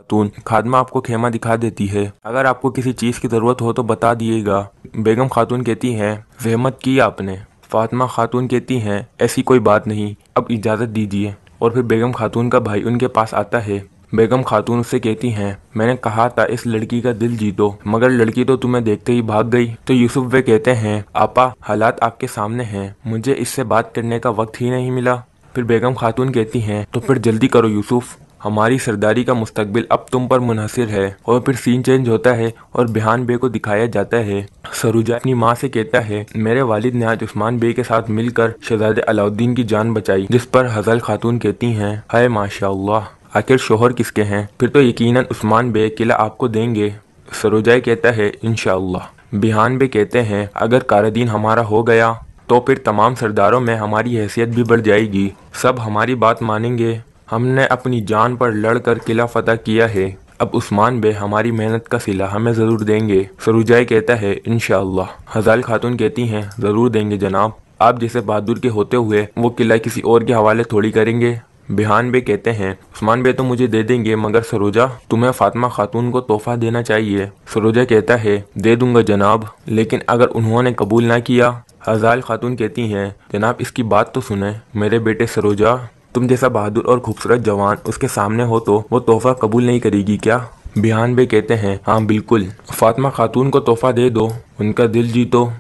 खातून खादमा आपको खेमा दिखा देती है। अगर आपको किसी चीज की जरूरत हो तो बता दिएगा। बेगम खातून कहती हैं, जहमत की आपने। फातिमा खातून कहती हैं, ऐसी कोई बात नहीं, अब इजाजत दीजिए। और फिर बेगम खातून का भाई उनके पास आता है। बेगम खातून उससे कहती हैं, मैंने कहा था इस लड़की का दिल जीतो, मगर लड़की तो तुम्हें देखते ही भाग गई। तो यूसुफ वे कहते हैं, आपा हालात आपके सामने हैं, मुझे इससे बात करने का वक्त ही नहीं मिला। फिर बेगम खातून कहती हैं, तो फिर जल्दी करो यूसुफ, हमारी सरदारी का मुस्तकबिल अब तुम पर मुनहसिर है। और फिर सीन चेंज होता है और बिहान बे को दिखाया जाता है। सरूजा अपनी माँ से कहता है, मेरे वालिद ने आज उस्मान बे के साथ मिलकर शहजादे अलाउद्दीन की जान बचाई। जिस पर हजल खातून कहती हैं, हाय माशाअल्लाह, आखिर शोहर किसके हैं? फिर तो यकीनन उस्मान बे किला आपको देंगे। सरोजाई कहता है, इंशाअल्लाह। बिहान बे कहते हैं, अगर कारादीन हमारा हो गया तो फिर तमाम सरदारों में हमारी हैसियत भी बढ़ जाएगी, सब हमारी बात मानेंगे। हमने अपनी जान पर लड़कर किला फतह किया है, अब उस्मान बे हमारी मेहनत का सिला हमें जरूर देंगे। सरूजाई कहता है, इंशाअल्लाह। हजाल खातून कहती हैं, जरूर देंगे जनाब, आप जैसे बहादुर के होते हुए वो किला किसी और के हवाले थोड़ी करेंगे। बिहान बे कहते हैं, उस्मान बे तो मुझे दे देंगे, मगर सरोजा तुम्हें फातिमा खातून को तोहफा देना चाहिए। सरोजा कहता है, दे दूंगा जनाब, लेकिन अगर उन्होंने कबूल ना किया। हजाल खातून कहती हैं, जनाब इसकी बात तो सुने मेरे बेटे सरोजा, तुम जैसा बहादुर और खूबसूरत जवान उसके सामने हो तो वो तोहफा कबूल नहीं करेगी क्या? बिहान बे कहते हैं, हाँ बिल्कुल, फातिमा खातून को तोहफा दे दो, उनका दिल जीतो।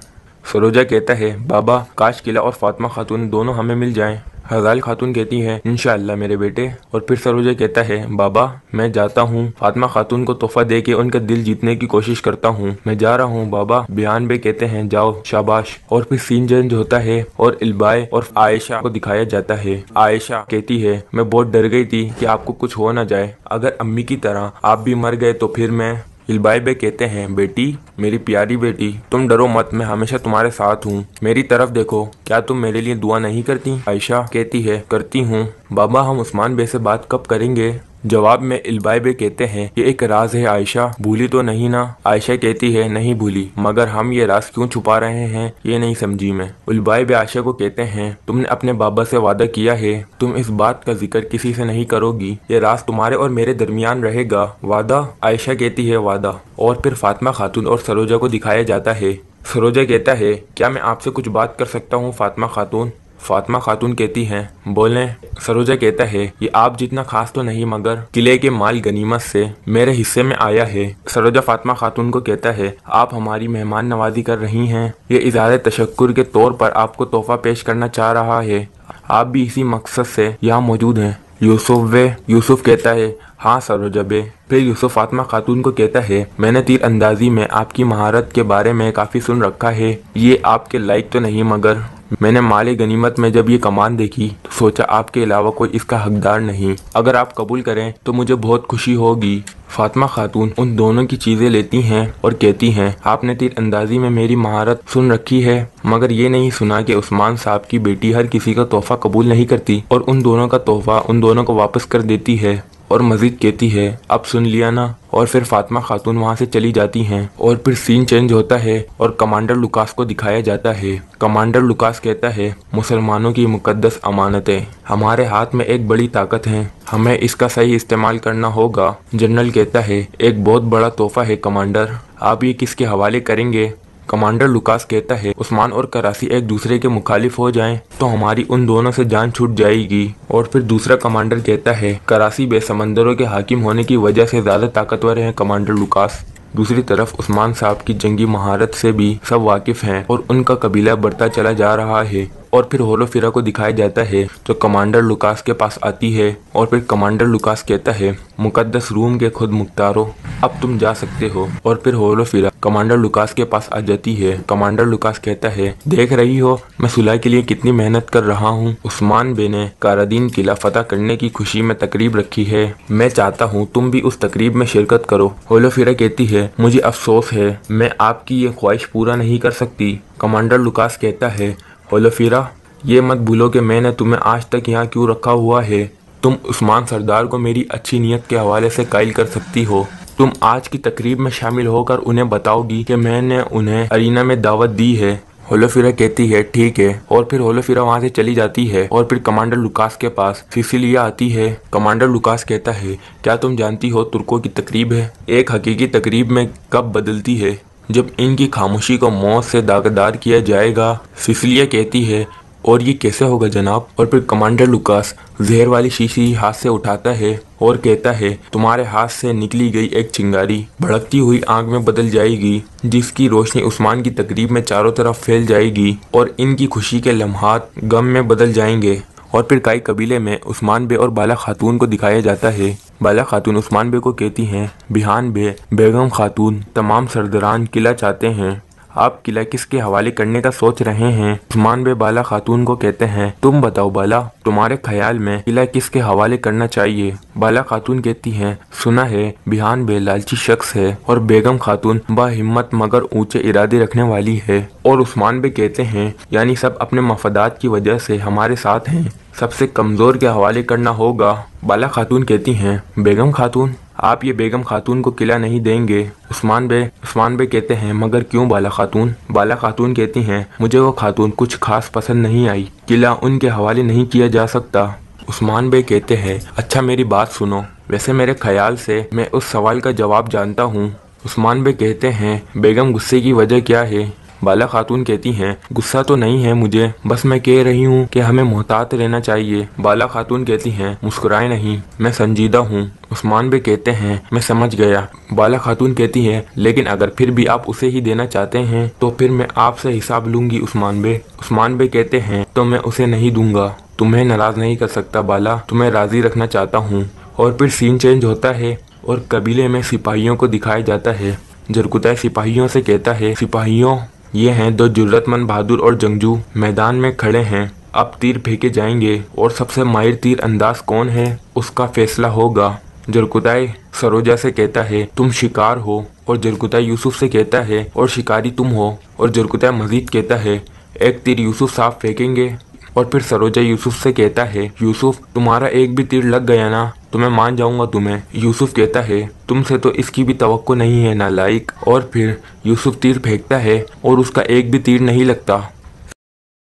सरोजा कहता है, बाबा काश किला और फातिमा खातून दोनों हमें मिल जाएं। हजाल खातून कहती है, इंशाअल्लाह मेरे बेटे। और फिर सरोजा कहता है, बाबा मैं जाता हूँ, फातिमा खातून को तोहफा दे के उनका दिल जीतने की कोशिश करता हूँ, मैं जा रहा हूँ बाबा। बिहान बे कहते हैं, जाओ शाबाश। और फिर सीन चेंज होता है और इल्बाए और आयशा को दिखाया जाता है। आयशा कहती है, मैं बहुत डर गई थी कि आपको कुछ हो ना जाए, अगर अम्मी की तरह आप भी मर गए तो फिर मैं। इल्बाई बे कहते हैं, बेटी मेरी प्यारी बेटी, तुम डरो मत, मैं हमेशा तुम्हारे साथ हूँ, मेरी तरफ देखो, क्या तुम मेरे लिए दुआ नहीं करती? आयशा कहती है, करती हूँ बाबा, हम उस्मान बे से बात कब करेंगे? जवाब में इल्बाई बे कहते हैं, ये एक राज है आयशा, भूली तो नहीं ना? आयशा कहती है, नहीं भूली, मगर हम ये राज क्यों छुपा रहे हैं ये नहीं समझी मैं। इल्बाई बे आयशा को कहते हैं, तुमने अपने बाबा से वादा किया है, तुम इस बात का जिक्र किसी से नहीं करोगी, ये राज तुम्हारे और मेरे दरमियान रहेगा, वादा? आयशा कहती है, वादा। और फिर फातिमा खातून और सरोजा को दिखाया जाता है। सरोजा कहता है, क्या मैं आपसे कुछ बात कर सकता हूँ फातिमा खातून? फातिमा खातून कहती हैं, बोलें। सरोजा कहता है, ये आप जितना खास तो नहीं, मगर किले के माल गनीमत से मेरे हिस्से में आया है। सरोजा फातिमा खातून को कहता है, आप हमारी मेहमान नवाजी कर रही हैं, ये इज़हार तशक्कुर के तौर पर आपको तोहफा पेश करना चाह रहा है, आप भी इसी मकसद से यहाँ मौजूद हैं। यूसुफ कहता है, हाँ सरोजा बे। फिर यूसुफ फातिमा खातून को कहता है, मैंने तीर अंदाजी में आपकी महारत के बारे में काफ़ी सुन रखा है, ये आपके लायक तो नहीं, मगर मैंने माले गनीमत में जब ये कमान देखी तो सोचा आपके अलावा कोई इसका हकदार नहीं, अगर आप कबूल करें तो मुझे बहुत खुशी होगी। फातिमा खातून उन दोनों की चीज़ें लेती हैं और कहती हैं, आपने तीर अंदाजी में मेरी महारत सुन रखी है, मगर ये नहीं सुना कि उस्मान साहब की बेटी हर किसी का तोहफा कबूल नहीं करती और उन दोनों का तोहफा उन दोनों को वापस कर देती है। और मजीद कहती है, अब सुन लिया ना? और फिर फातिमा खातून वहाँ से चली जाती हैं। और फिर सीन चेंज होता है और कमांडर लुकास को दिखाया जाता है। कमांडर लुकास कहता है, मुसलमानों की मुकद्दस अमानतें हमारे हाथ में एक बड़ी ताकत है, हमें इसका सही इस्तेमाल करना होगा। जनरल कहता है, एक बहुत बड़ा तोहफा है कमांडर, आप ये किसके हवाले करेंगे? कमांडर लुकास कहता है, उस्मान और कराची एक दूसरे के मुखालिफ हो जाएं तो हमारी उन दोनों से जान छूट जाएगी। और फिर दूसरा कमांडर कहता है, कराची बे समंदरों के हाकिम होने की वजह से ज्यादा ताकतवर है कमांडर लुकास। दूसरी तरफ उस्मान साहब की जंगी महारत से भी सब वाकिफ हैं और उनका कबीला बढ़ता चला जा रहा है। और फिर होलोफिरा को दिखाया जाता है जो कमांडर लुकास के पास आती है। और फिर कमांडर लुकास कहता है, मुकद्दस रूम के खुद मुख्तारो, अब तुम जा सकते हो। और फिर होलोफिरा कमांडर लुकास के पास आ जाती है। कमांडर लुकास कहता है, देख रही हो मैं सुलह के लिए कितनी मेहनत कर रहा हूँ, उस्मान बे ने कारादीन किला फतह करने की खुशी में तकरीब रखी है, मैं चाहता हूँ तुम भी उस तकरीब में शिरकत करो। होलोफिरा कहती है, मुझे अफसोस है मैं आपकी ये ख्वाहिश पूरा नहीं कर सकती। कमांडर लुकास कहता है, होलोफिरा ये मत भूलो कि मैंने तुम्हें आज तक यहाँ क्यों रखा हुआ है, तुम उस्मान सरदार को मेरी अच्छी नीयत के हवाले से कायल कर सकती हो, तुम आज की तकरीब में शामिल होकर उन्हें बताओगी कि मैंने उन्हें अरीना में दावत दी है। होलोफिरा कहती है ठीक है, और फिर होलोफिरा वहाँ से चली जाती है और फिर कमांडर लुकास के पास सिसिलिया आती है। कमांडर लुकास कहता है क्या तुम जानती हो तुर्कों की तकरीब है एक हकीकी तकरीब में कब बदलती है, जब इनकी खामोशी को मौत से दागदार किया जाएगा। सिसिलिया कहती है और ये कैसे होगा जनाब। और फिर कमांडर लुकास जहर वाली शीशी हाथ से उठाता है और कहता है तुम्हारे हाथ से निकली गई एक चिंगारी भड़कती हुई आग में बदल जाएगी, जिसकी रोशनी उस्मान की तकरीब में चारों तरफ फैल जाएगी और इनकी खुशी के लम्हात गम में बदल जाएंगे। और फिर काई कबीले में उस्मान बे और बाला खातून को दिखाया जाता है। बाला खातून उस्मान बे को कहती हैं बिहान बे, बेगम खातून, तमाम सरदारान किला चाहते हैं, आप किला किसके हवाले करने का सोच रहे हैं। उस्मान बे बाला खातून को कहते हैं तुम बताओ बाला, तुम्हारे ख्याल में किला किसके हवाले करना चाहिए। बाला खातून कहती हैं सुना है बिहान बे लालची शख्स है और बेगम खातून बाहिम्मत मगर ऊंचे इरादे रखने वाली है। और उस्मान बे कहते हैं यानी सब अपने मफादात की वजह से हमारे साथ हैं, सबसे कमजोर के हवाले करना होगा। बाला खातून कहती हैं बेगम खातून, आप ये बेगम खातून को किला नहीं देंगे। उस्मान बे कहते हैं मगर क्यों बाला खातून। बाला खातून कहती हैं मुझे वो खातून कुछ खास पसंद नहीं आई, किला उनके हवाले नहीं किया जा सकता। उस्मान बे कहते हैं अच्छा मेरी बात सुनो, वैसे मेरे ख्याल से मैं उस सवाल का जवाब जानता हूँ। उस्मान बे कहते हैं बेगम गुस्से की वजह क्या है। बाला खातून कहती हैं गुस्सा तो नहीं है मुझे, बस मैं कह रही हूँ कि हमें मोहतात रहना चाहिए। बाला खातून कहती हैं मुस्कुराए नहीं, मैं संजीदा हूँ। उस्मान बे कहते हैं मैं समझ गया। बाला खातून कहती हैं लेकिन अगर फिर भी आप उसे ही देना चाहते हैं तो फिर मैं आपसे हिसाब लूंगी उस्मान बे। उस्मान बे कहते हैं तो मैं उसे नहीं दूंगा, तुम्हें नाराज नहीं कर सकता बाला, तुम्हें राजी रखना चाहता हूँ। और फिर सीन चेंज होता है और कबीले में सिपाहियों को दिखाया जाता है। जरकुतै सिपाहियों से कहता है सिपाहियों ये हैं दो जुर्रतमंद बहादुर और जंगजू, मैदान में खड़े हैं, अब तीर फेंके जाएंगे और सबसे माहिर तीर अंदाज कौन है उसका फैसला होगा। जरकुतै सरोजा से कहता है तुम शिकार हो, और जरकुतै यूसुफ से कहता है और शिकारी तुम हो। और जरकुतै मजीद कहता है एक तीर यूसुफ साहब फेंकेंगे। और फिर सरोजा यूसुफ से कहता है यूसुफ तुम्हारा एक भी तीर लग गया ना तो मैं मान जाऊंगा तुम्हें। यूसुफ कहता है तुमसे तो इसकी भी तवक्को नहीं है नालायक। और फिर यूसुफ तीर फेंकता है और उसका एक भी तीर नहीं लगता।